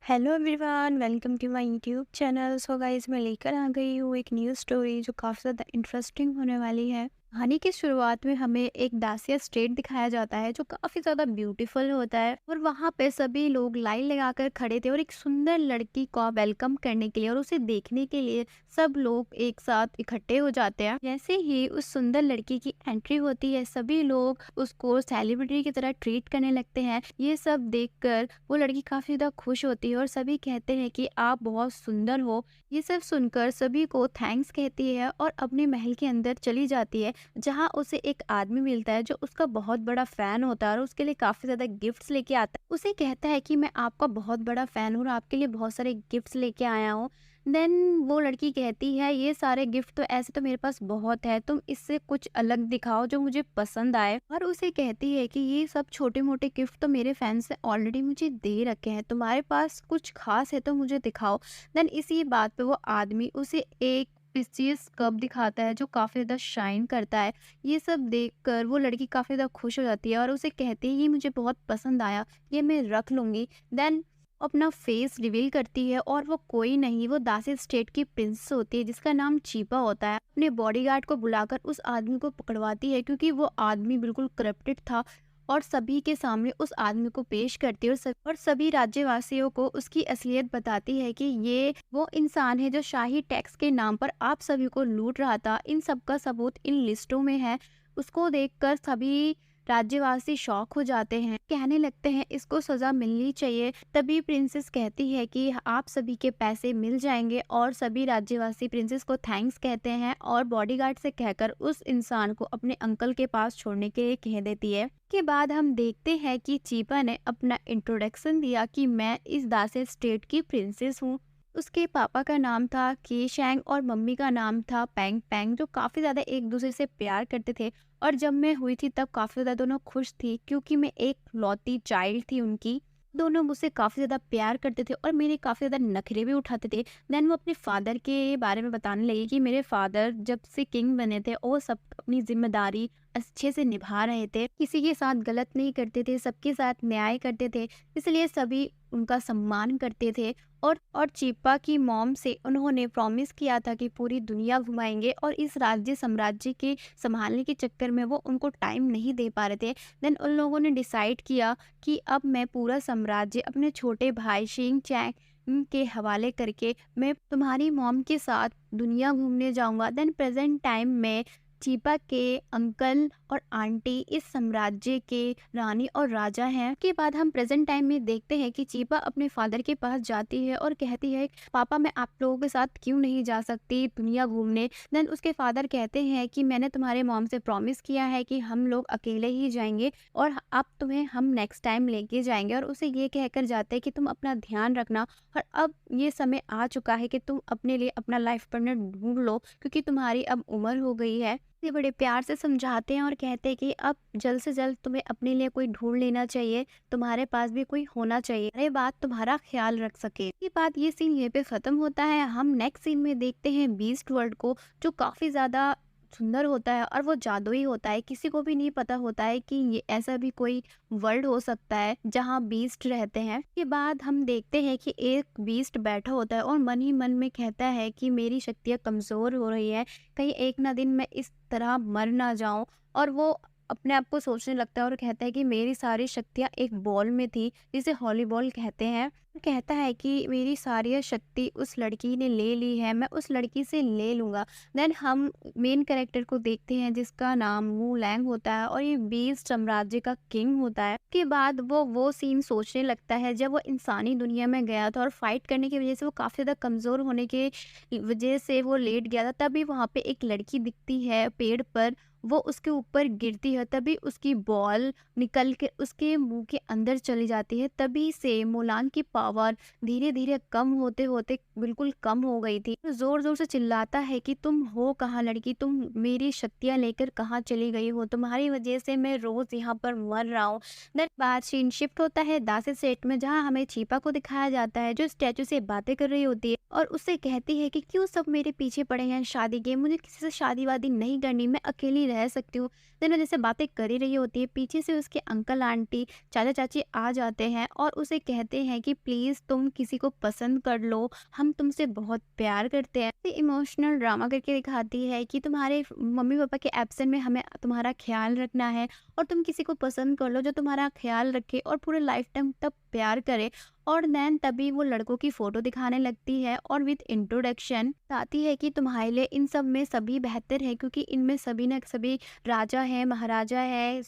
Hello everyone, welcome to my YouTube channel. So guys, मैं लेकर आ गई हूँ एक न्यू स्टोरी जो काफ़ी ज़्यादा इंटरेस्टिंग होने वाली है। कहानी की शुरुआत में हमें एक दासिया स्टेट दिखाया जाता है जो काफ़ी ज़्यादा ब्यूटीफुल होता है, और वहाँ पे सभी लोग लाइन लगाकर खड़े थे और एक सुंदर लड़की को वेलकम करने के लिए और उसे देखने के लिए सब लोग एक साथ इकट्ठे हो जाते हैं। जैसे ही उस सुंदर लड़की की एंट्री होती है, सभी लोग उसको सेलिब्रिटी की तरह ट्रीट करने लगते हैं। ये सब देखकर वो लड़की काफ़ी ज़्यादा खुश होती है और सभी कहते हैं कि आप बहुत सुंदर हो। ये सब सुनकर सभी को थैंक्स कहती है और अपने महल के अंदर चली जाती है, जहाँ उसे एक आदमी मिलता है जो उसका बहुत बड़ा फैन होता है और उसके लिए काफ़ी ज़्यादा गिफ्ट्स लेके आता है। उसे कहता है कि मैं आपका बहुत बड़ा फैन हूँ और आपके लिए बहुत सारे गिफ्ट्स लेके आया हूँ। देन वो लड़की कहती है, ये सारे गिफ्ट तो ऐसे तो मेरे पास बहुत है, तुम इससे कुछ अलग दिखाओ जो मुझे पसंद आए। और उसे कहती है कि ये सब छोटे मोटे गिफ्ट तो मेरे फैंस ने ऑलरेडी मुझे दे रखे हैं, तुम्हारे पास कुछ खास है तो मुझे दिखाओ। देन इसी बात पे वो आदमी उसे एक प्रीशियस कप दिखाता है जो काफ़ी ज़्यादा शाइन करता है। ये सब देखकर वो लड़की काफ़ी ज़्यादा खुश हो जाती है और उसे कहती है, ये मुझे बहुत पसंद आया, ये मैं रख लूँगी। देन अपना फेस रिवील करती है और वो कोई नहीं, वो दासी स्टेट की प्रिंसेस होती है जिसका नाम चीपा होता है। अपने बॉडीगार्ड को बुलाकर उस आदमी को पकड़वाती है क्योंकि वो आदमी बिल्कुल करप्टेड था, और सभी के सामने उस आदमी को पेश करती है और सभी राज्यवासियों को उसकी असलियत बताती है कि ये वो इंसान है जो शाही टैक्स के नाम पर आप सभी को लूट रहा था। इन सब का सबूत इन लिस्टों में है। उसको देखकर सभी राज्यवासी शॉक हो जाते हैं, कहने लगते हैं इसको सजा मिलनी चाहिए। तभी प्रिंसेस कहती है कि आप सभी के पैसे मिल जाएंगे, और सभी राज्यवासी प्रिंसेस को थैंक्स कहते हैं और बॉडीगार्ड से कहकर उस इंसान को अपने अंकल के पास छोड़ने के लिए कह देती है। के बाद हम देखते हैं कि चीपा ने अपना इंट्रोडक्शन दिया कि मैं इस दासे स्टेट की प्रिंसेस हूँ। उसके पापा का नाम था केशैंग और मम्मी का नाम था पैंग पैंग, जो काफ़ी ज़्यादा एक दूसरे से प्यार करते थे। और जब मैं हुई थी तब काफ़ी ज़्यादा दोनों खुश थी क्योंकि मैं एक लौती चाइल्ड थी उनकी। दोनों मुझसे काफ़ी ज़्यादा प्यार करते थे और मेरे काफ़ी ज़्यादा नखरे भी उठाते थे। देन वो अपने फादर के बारे में बताने लगी कि मेरे फादर जब से किंग बने थे वो सब अपनी जिम्मेदारी अच्छे से निभा रहे थे, किसी के साथ गलत नहीं करते थे, सबके साथ न्याय करते थे, इसलिए सभी उनका सम्मान करते थे। और चीपा की मॉम से उन्होंने प्रॉमिस किया था कि पूरी दुनिया घुमाएंगे, और इस राज्य साम्राज्य के संभालने के चक्कर में वो उनको टाइम नहीं दे पा रहे थे। देन उन लोगों ने डिसाइड किया कि अब मैं पूरा साम्राज्य अपने छोटे भाई शिंग चैंग के हवाले करके मैं तुम्हारी मॉम के साथ दुनिया घूमने जाऊंगा। देन प्रेजेंट टाइम में चीपा के अंकल और आंटी इस साम्राज्य के रानी और राजा हैं। के बाद हम प्रेजेंट टाइम में देखते हैं कि चीपा अपने फादर के पास जाती है और कहती है, पापा मैं आप लोगों के साथ क्यों नहीं जा सकती दुनिया घूमने। देन उसके फादर कहते हैं कि मैंने तुम्हारे मॉम से प्रॉमिस किया है कि हम लोग अकेले ही जाएंगे, और अब तुम्हें हम नेक्स्ट टाइम लेके जाएंगे। और उसे ये कहकर जाते हैं कि तुम अपना ध्यान रखना, और अब ये समय आ चुका है कि तुम अपने लिए अपना लाइफ पार्टनर ढूंढ लो क्योंकि तुम्हारी अब उम्र हो गई है। ये बड़े प्यार से समझाते हैं और कहते हैं कि अब जल्द से जल्द तुम्हें अपने लिए कोई ढूंढ लेना चाहिए, तुम्हारे पास भी कोई होना चाहिए, अरे बात तुम्हारा ख्याल रख सके। ये बात, ये सीन ये पे खत्म होता है। हम नेक्स्ट सीन में देखते हैं बीस्ट वर्ल्ड को, जो काफी ज्यादा सुंदर होता है और वो जादुई होता है। किसी को भी नहीं पता होता है कि ये ऐसा भी कोई वर्ल्ड हो सकता है जहाँ बीस्ट रहते हैं। के बाद हम देखते हैं कि एक बीस्ट बैठा होता है और मन ही मन में कहता है कि मेरी शक्तियाँ कमजोर हो रही है, कहीं एक ना दिन मैं इस तरह मर ना जाऊं। और वो अपने आप को सोचने लगता है और कहता है कि मेरी सारी शक्तियाँ एक बॉल में थी जिसे हॉलीबॉल कहते हैं। कहता है कि मेरी सारी शक्ति उस लड़की ने ले ली है, मैं उस लड़की से ले लूंगा। देन हम मेन कैरेक्टर को देखते हैं जिसका नाम वू लैंग होता है और ये बीस्ट साम्राज्य का किंग होता है। के बाद वो सीन सोचने लगता है जब वो इंसानी दुनिया में गया था और फाइट करने की वजह से वो काफी ज्यादा कमजोर होने के वजह से वो लेट गया था। तभी वहां पे एक लड़की दिखती है पेड़ पर, वो उसके ऊपर गिरती है, तभी उसकी बॉल निकल के उसके मुंह के अंदर चली जाती है। तभी से मुलान की पावर धीरे धीरे कम होते होते बिल्कुल कम हो गई थी। जोर जोर से चिल्लाता है कि तुम हो कहाँ लड़की, तुम मेरी शक्तियां लेकर कहाँ चली गई हो, तुम्हारी वजह से मैं रोज यहाँ पर मर रहा हूँ। देन बाद सीन शिफ्ट होता है दासे सेट में, जहाँ हमें चीपा को दिखाया जाता है जो स्टैचू से बातें कर रही होती है और उससे कहती है कि क्यों सब मेरे पीछे पड़े हैं शादी के, मुझे किसी से शादी वादी नहीं करनी, मैं अकेली रह सकती हूँ। देन जैसे बातें कर ही रही होती है, पीछे से उसके अंकल आंटी चाचा चाची आ जाते हैं और उसे कहते हैं कि प्लीज प्लीज़ तुम किसी को पसंद कर लो, हम तुमसे बहुत प्यार करते हैं। ये इमोशनल ड्रामा करके दिखाती है कि तुम्हारे मम्मी-पापा के एब्सेंट में हमें तुम्हारा ख़्याल रखना है और तुम किसी को पसंद कर लो जो तुम्हारा ख़्याल रखे और पूरे लाइफ टाइम तक प्यार करे। और देन तभी वो लड़कों की फ़ोटो दिखाने लगती है और विद इंट्रोडक्शन बताती है कि तुम्हारे लिए इन सब में सभी बेहतर है, क्योंकि इनमें सभी न सभी राजा हैं, महाराजा है,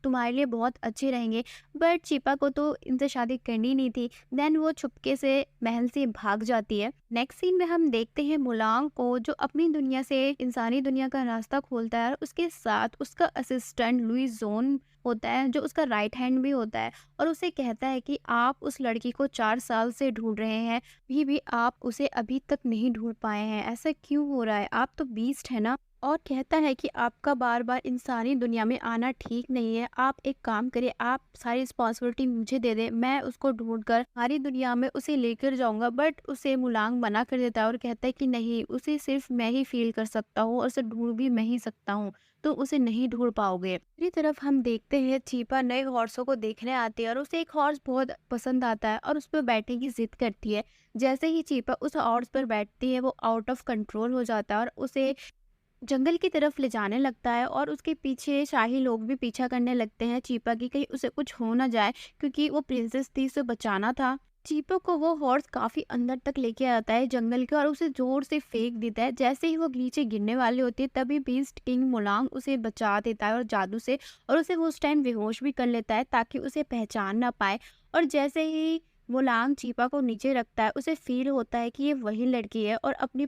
तुम्हारे लिए बहुत अच्छे रहेंगे। बट चीपा को तो इनसे शादी करनी नहीं थी। देन वो चुपके से महल से भाग जाती है। नेक्स्ट सीन में हम देखते हैं मुलांग को, जो अपनी दुनिया से इंसानी दुनिया का रास्ता खोलता है और उसके साथ उसका असिस्टेंट लुइस जोन होता है, जो उसका राइट हैंड भी होता है, और उसे कहता है कि आप उस लड़की को 4 साल से ढूंढ रहे हैं, भी आप उसे अभी तक नहीं ढूंढ पाए हैं, ऐसा क्यों हो रहा है, आप तो बीस्ट है ना। और कहता है कि आपका बार बार इंसानी दुनिया में आना ठीक नहीं है, आप एक काम करिए, आप सारी रिस्पॉन्सिबिलिटी मुझे दे दें, मैं उसको ढूंढकर हमारी दुनिया में उसे लेकर जाऊंगा। बट उसे मुलांग मना कर देता है और कहता है कि नहीं, उसे सिर्फ मैं ही फील कर सकता हूँ और उसे ढूंढ भी मैं ही सकता हूँ, तो उसे नहीं ढूंढ पाओगे। दूसरी तरफ हम देखते हैं चीपा नए हॉर्सों को देखने आती है और उसे एक हॉर्स बहुत पसंद आता है और उस पर बैठने की जिद करती है। जैसे ही चीपा उस हॉर्स पर बैठती है वो आउट ऑफ कंट्रोल हो जाता है और उसे जंगल की तरफ ले जाने लगता है और उसके पीछे शाही लोग भी पीछा करने लगते हैं चीपा की, कहीं उसे कुछ हो ना जाए, क्योंकि वो प्रिंसेस थी, उसे बचाना था। चीपा को वो हॉर्स काफी अंदर तक लेके आता है जंगल के और उसे जोर से फेंक देता है। जैसे ही वो नीचे गिरने वाली होती है तभी बीस्ट किंग मुलांग उसे बचा देता है और जादू से, और उसे वो उस टाइम बेहोश भी कर लेता है ताकि उसे पहचान ना पाए। और जैसे ही मुलांग चीपा को नीचे रखता है उसे फील होता है कि ये वही लड़की है और अपनी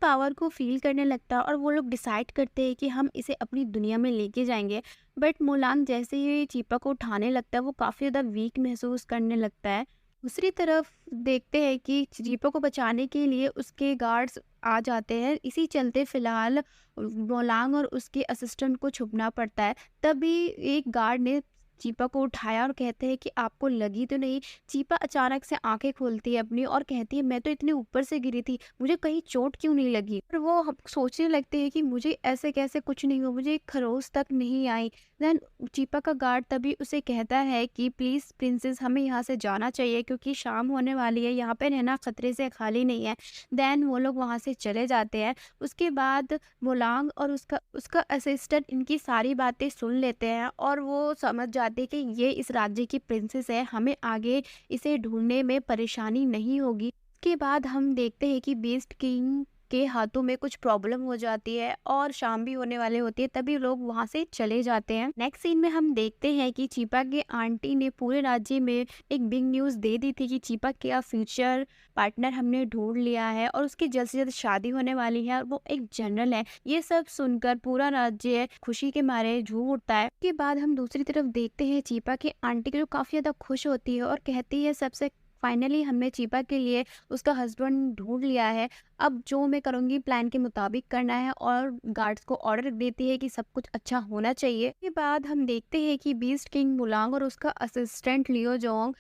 पावर को फील करने लगता है और वो लोग डिसाइड करते हैं कि हम इसे अपनी दुनिया में लेके जाएंगे। बट मुलांग जैसे ही चीपा को उठाने लगता है वो काफ़ी ज़्यादा वीक महसूस करने लगता है। दूसरी तरफ देखते हैं कि चीपा को बचाने के लिए उसके गार्ड्स आ जाते हैं। इसी चलते फिलहाल मोलांग और उसके असिस्टेंट को छुपना पड़ता है। तभी एक गार्ड ने चीपा को उठाया और कहते हैं कि आपको लगी तो नहीं। चीपा अचानक से आंखें खोलती है अपनी और कहती है मैं तो इतने ऊपर से गिरी थी, मुझे कहीं चोट क्यों नहीं लगी। और वो सोचने लगते हैं कि मुझे ऐसे कैसे कुछ नहीं हुआ, मुझे एक खरोच तक नहीं आई। देन चीपा का गार्ड तभी उसे कहता है कि प्लीज़ प्रिंसेस हमें यहाँ से जाना चाहिए, क्योंकि शाम होने वाली है, यहाँ पे रहना खतरे से खाली नहीं है। देन वो लोग वहाँ से चले जाते हैं। उसके बाद मोलांग और उसका उसका असिस्टेंट इनकी सारी बातें सुन लेते हैं और वो समझ जाते हैं कि ये इस राज्य की प्रिंसेस है, हमें आगे इसे ढूंढने में परेशानी नहीं होगी। उसके बाद हम देखते हैं कि बीस्ट किंग के हाथों में कुछ प्रॉब्लम हो जाती है और शाम भी होने वाले होती है, तभी लोग वहां से चले जाते हैं। नेक्स्ट सीन में हम देखते हैं कि चीपा के आंटी ने पूरे राज्य में एक बिग न्यूज़ दे दी थी कि चीपा का फ्यूचर पार्टनर हमने ढूंढ लिया है और उसकी जल्द से जल्द शादी होने वाली है और वो एक जनरल है। ये सब सुनकर पूरा राज्य खुशी के मारे झूम उठता है। उसके बाद हम दूसरी तरफ देखते हैं चीपा की आंटी जो काफी ज्यादा खुश होती है और कहती है सबसे फाइनली हमने चीपा के लिए उसका हस्बैंड ढूंढ लिया है, अब जो मैं करूँगी प्लान के मुताबिक करना है, और गार्ड्स को ऑर्डर देती है कि सब कुछ अच्छा होना चाहिए। के बाद हम देखते हैं कि बीस्ट किंग मुलांग और उसका असिस्टेंट लियो जोंग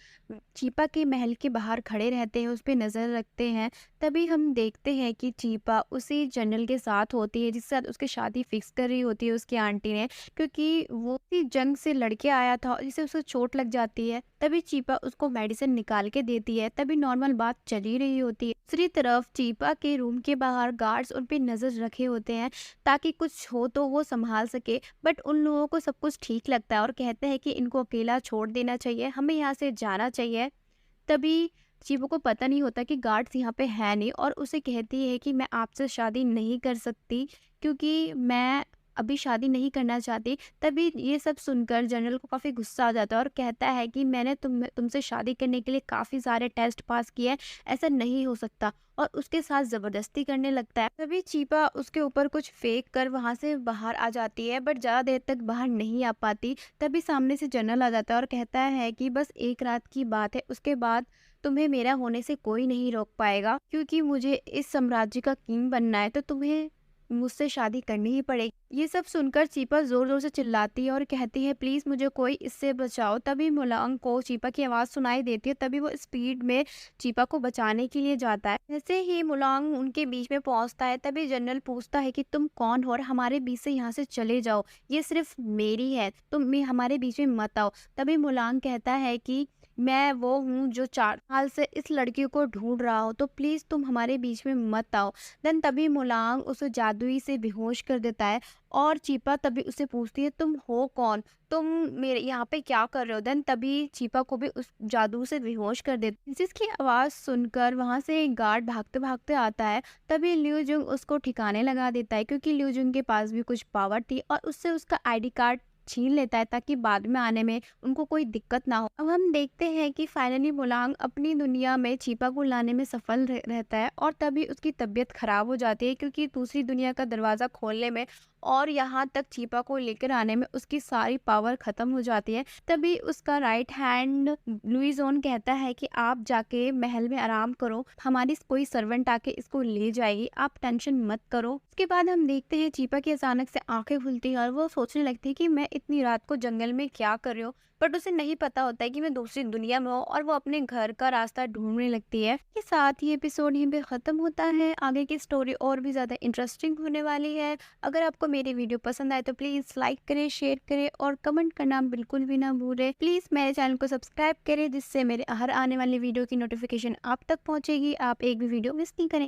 चीपा के महल के बाहर खड़े रहते हैं, उस पर नज़र रखते हैं। तभी हम देखते हैं कि चीपा उसी जनरल के साथ होती है जिसके साथ उसकी शादी फिक्स कर रही होती है उसकी आंटी ने, क्योंकि वो उसी जंग से लड़के आया था जिससे उसे चोट लग जाती है। तभी चीपा उसको मेडिसिन निकाल के देती है, तभी नॉर्मल बात चली रही होती है। दूसरी तरफ चीपा के रूम के बाहर गार्ड्स उन पे नजर रखे होते हैं ताकि कुछ हो तो वो संभाल सके, बट उन लोगों को सब कुछ ठीक लगता है और कहते हैं कि इनको अकेला छोड़ देना चाहिए, हमें यहाँ से जाना चाहिए। तभी चीपा को पता नहीं होता कि गार्ड्स यहाँ पे है नहीं और उसे कहती है कि मैं आपसे शादी नहीं कर सकती, क्योंकि मैं अभी शादी नहीं करना चाहती। तभी ये सब सुनकर जनरल को काफ़ी गुस्सा आ जाता है और कहता है कि मैंने तुमसे शादी करने के लिए काफ़ी सारे टेस्ट पास किए हैं, ऐसा नहीं हो सकता, और उसके साथ ज़बरदस्ती करने लगता है। तभी चीपा उसके ऊपर कुछ फेंक कर वहाँ से बाहर आ जाती है, बट ज़्यादा देर तक बाहर नहीं आ पाती। तभी सामने से जनरल आ जाता है और कहता है कि बस एक रात की बात है, उसके बाद तुम्हें मेरा होने से कोई नहीं रोक पाएगा, क्योंकि मुझे इस साम्राज्य का किंग बनना है तो तुम्हें मुझसे शादी करनी ही पड़ेगी। ये सब सुनकर चीपा जोर जोर से चिल्लाती है और कहती है प्लीज मुझे कोई इससे बचाओ। तभी मुलांग को चीपा की आवाज सुनाई देती है, तभी वो स्पीड में चीपा को बचाने के लिए जाता है। जैसे ही मुलांग उनके बीच में पहुंचता है तभी जनरल पूछता है कि तुम कौन हो और हमारे बीच से यहाँ से चले जाओ, ये सिर्फ मेरी है, तुम हमारे बीच में मत आओ। तभी मुलांग कहता है कि मैं वो हूँ जो 4 साल से इस लड़की को ढूँढ रहा हूँ, तो प्लीज़ तुम हमारे बीच में मत आओ। देन तभी मुलांग उसे जादुई से बेहोश कर देता है और चीपा तभी उससे पूछती है, तुम हो कौन? तुम मेरे यहाँ पे क्या कर रहे हो? देन तभी चीपा को भी उस जादू से बेहोश कर देते, जिसकी आवाज़ सुनकर वहाँ से एक गार्ड भागते-भागते आता है। तभी ल्यू जुंग उसको ठिकाने लगा देता है, क्योंकि ल्यू जुंग के पास भी कुछ पावर थी और उससे उसका आईडी कार्ड छीन लेता है, ताकि बाद में आने में उनको कोई दिक्कत ना हो। अब हम देखते हैं कि फाइनली मुलांग अपनी दुनिया में चीपा को लाने में सफल रहता है और तभी उसकी तबीयत खराब हो जाती है, क्योंकि दूसरी दुनिया का दरवाज़ा खोलने में और यहाँ तक चीपा को लेकर आने में उसकी सारी पावर खत्म हो जाती है। तभी उसका राइट हैंड लुइजोन कहता है कि आप जाके महल में आराम करो, हमारी कोई सर्वेंट आके इसको ले जाएगी, आप टेंशन मत करो। उसके बाद हम देखते हैं चीपा की अचानक से आंखें खुलती है और वो सोचने लगती है कि मैं इतनी रात को जंगल में क्या कर रही हूँ, बट उसे नहीं पता होता है कि मैं दूसरी दुनिया में हूँ, और वो अपने घर का रास्ता ढूंढने लगती है। के साथ ही एपिसोड यहीं पे खत्म होता है। आगे की स्टोरी और भी ज्यादा इंटरेस्टिंग होने वाली है। अगर आपको मेरी वीडियो पसंद आए तो प्लीज़ लाइक करें, शेयर करें और कमेंट करना बिल्कुल भी ना भूलें। प्लीज़ मेरे चैनल को सब्सक्राइब करें, जिससे मेरे हर आने वाली वीडियो की नोटिफिकेशन आप तक पहुंचेगी, आप एक भी वीडियो मिस नहीं करें।